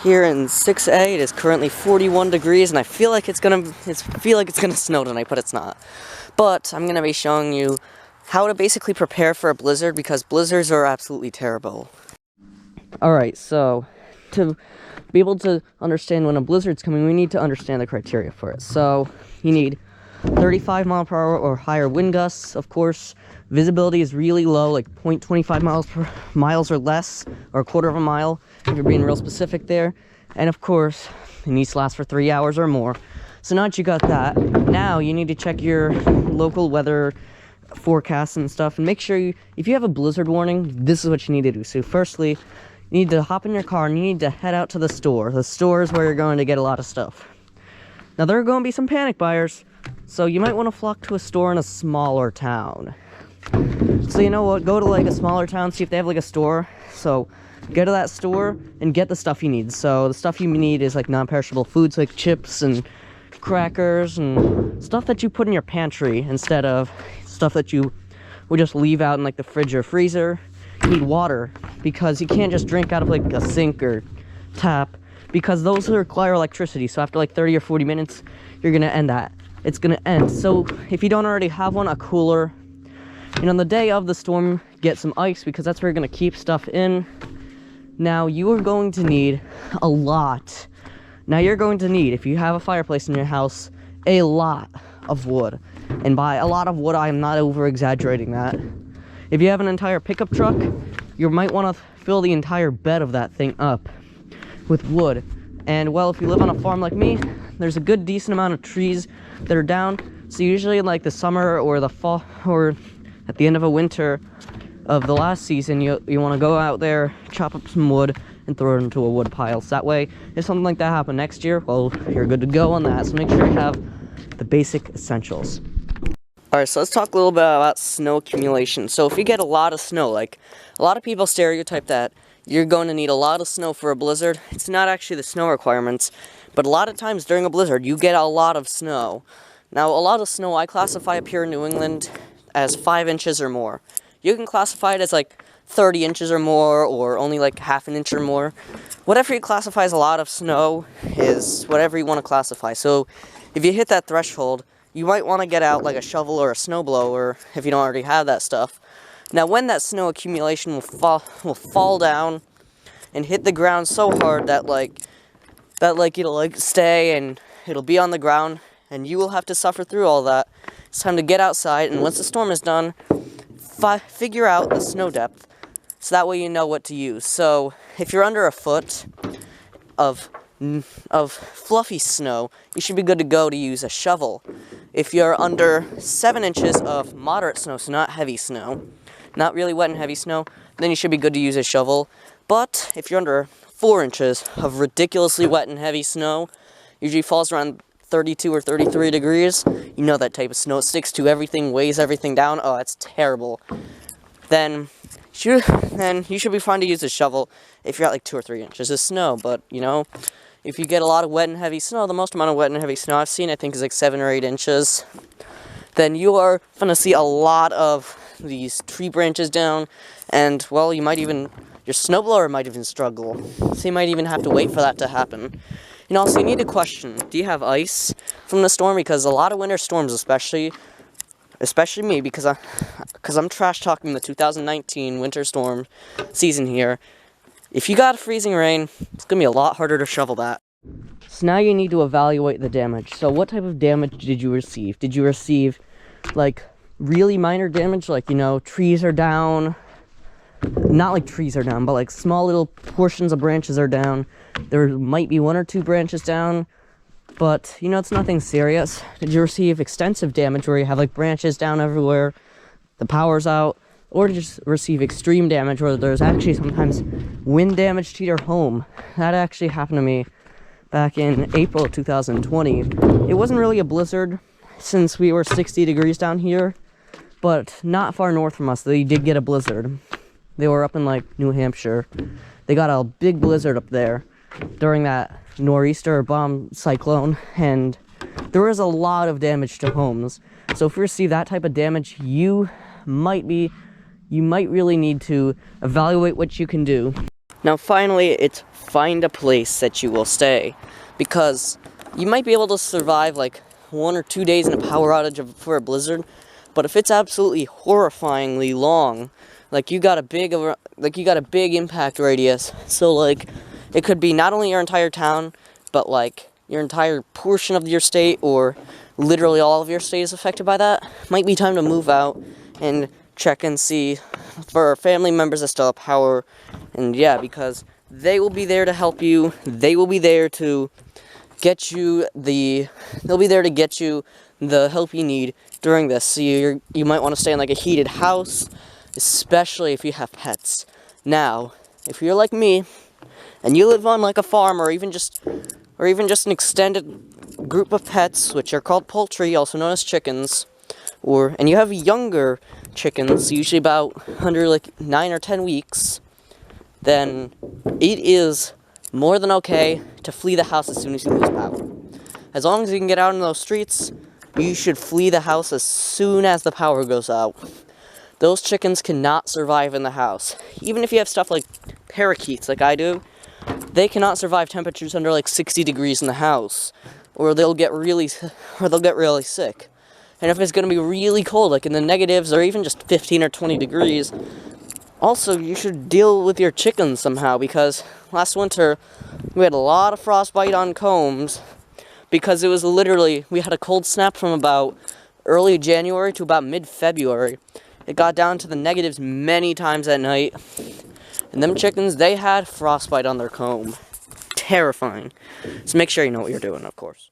Here in 6A, it is currently 41 degrees, and I feel like it's gonna snow tonight, but it's not. But I'm gonna be showing you how to basically prepare for a blizzard, because blizzards are absolutely terrible. Alright, so to be able to understand when a blizzard's coming, we need to understand the criteria for it. So you need 35 mile per hour or higher wind gusts, of course. Visibility is really low, like 0.25 miles or less, or a quarter of a mile, if you're being real specific there. And of course, it needs to last for 3 hours or more. So now that you got that, now you need to check your local weather forecasts and stuff, and make sure if you have a blizzard warning, this is what you need to do. So firstly, you need to hop in your car and you need to head out to the store. The store is where you're going to get a lot of stuff. Now there are going to be some panic buyers, so you might want to flock to a store in a smaller town. So you know what, go to like a smaller town, see if they have like a store. So go to that store and get the stuff you need. So the stuff you need is like non-perishable foods like chips and crackers and stuff that you put in your pantry instead of stuff that you would just leave out in like the fridge or freezer. You need water, because you can't just drink out of like a sink or tap, because those require electricity. So after like 30 or 40 minutes, you're gonna end that. It's gonna end. So if you don't already have one, a cooler. And on the day of the storm, get some ice, because that's where you're gonna keep stuff in. Now you are going to need a lot. Now you're going to need, if you have a fireplace in your house, a lot of wood. And by a lot of wood, I am not over exaggerating that. If you have an entire pickup truck, you might want to fill the entire bed of that thing up with wood. And well, if you live on a farm like me, there's a good decent amount of trees that are down. So usually in like the summer or the fall, or at the end of a winter of the last season, you want to go out there, chop up some wood, and throw it into a wood pile. So that way, if something like that happened next year, well, you're good to go on that. So make sure you have the basic essentials. Alright, so let's talk a little bit about snow accumulation. So if you get a lot of snow, like a lot of people stereotype that you're going to need a lot of snow for a blizzard. It's not actually the snow requirements, but a lot of times during a blizzard, you get a lot of snow. Now, a lot of snow, I classify up here in New England as 5 inches or more. You can classify it as like 30 inches or more, or only like half an inch or more. Whatever you classify as a lot of snow is whatever you want to classify. So if you hit that threshold, you might want to get out like a shovel or a snowblower if you don't already have that stuff. Now when that snow accumulation will fall down and hit the ground so hard that it'll like stay and it'll be on the ground, and you will have to suffer through all that. It's time to get outside, and once the storm is done, figure out the snow depth, so that way you know what to use. So if you're under a foot of fluffy snow, you should be good to go to use a shovel. If you're under 7 inches of moderate snow, so not heavy snow, not really wet and heavy snow, then you should be good to use a shovel. But if you're under 4 inches of ridiculously wet and heavy snow, usually falls around 32 or 33 degrees, you know that type of snow. It sticks to everything, weighs everything down. Oh, that's terrible. Then you should be fine to use a shovel if you're at like 2 or 3 inches of snow. But, you know, if you get a lot of wet and heavy snow, the most amount of wet and heavy snow I've seen, I think, is like 7 or 8 inches. Then you are going to see a lot of these tree branches down, and, well, your snowblower might even struggle. So you might even have to wait for that to happen. And also, you need to question, do you have ice from the storm? Because a lot of winter storms, especially me, because I'm trash talking the 2019 winter storm season here. If you got freezing rain, it's going to be a lot harder to shovel that. So now you need to evaluate the damage. So what type of damage did you receive? Did you receive, like, really minor damage? Like, you know, trees are down. Not like trees are down, but like small little portions of branches are down. There might be 1 or 2 branches down, but, you know, it's nothing serious. Did you receive extensive damage where you have, like, branches down everywhere, the power's out? Or did you just receive extreme damage where there's actually sometimes wind damage to your home? That actually happened to me back in April of 2020. It wasn't really a blizzard since we were 60 degrees down here, but not far north from us, they did get a blizzard. They were up in, like, New Hampshire. They got a big blizzard up there during that nor'easter bomb cyclone, and there was a lot of damage to homes. So if you receive that type of damage, you might really need to evaluate what you can do. Now finally, it's find a place that you will stay, because you might be able to survive like 1 or 2 days in a power outage for a blizzard, but if it's absolutely horrifyingly long, like you got a big impact radius, so like it could be not only your entire town, but like your entire portion of your state, or literally all of your state is affected by that, might be time to move out and check and see for family members that still have power. And yeah, because they will be there to help you. They will be there to get you the help you need during this. So you might want to stay in like a heated house, especially if you have pets. Now, if you're like me and you live on like a farm, or even just an extended group of pets, which are called poultry, also known as chickens, and you have younger chickens, usually about under like 9 or 10 weeks, then it is more than okay to flee the house as soon as you lose power. As long as you can get out in those streets, you should flee the house as soon as the power goes out. Those chickens cannot survive in the house. Even if you have stuff like parakeets, like I do, they cannot survive temperatures under like 60 degrees in the house, or they'll get really sick. And if it's going to be really cold, like in the negatives, or even just 15 or 20 degrees, also, you should deal with your chickens somehow, because last winter, we had a lot of frostbite on combs, because it was literally, we had a cold snap from about early January to about mid-February. It got down to the negatives many times at night, and them chickens, they had frostbite on their comb. Terrifying. So make sure you know what you're doing, of course.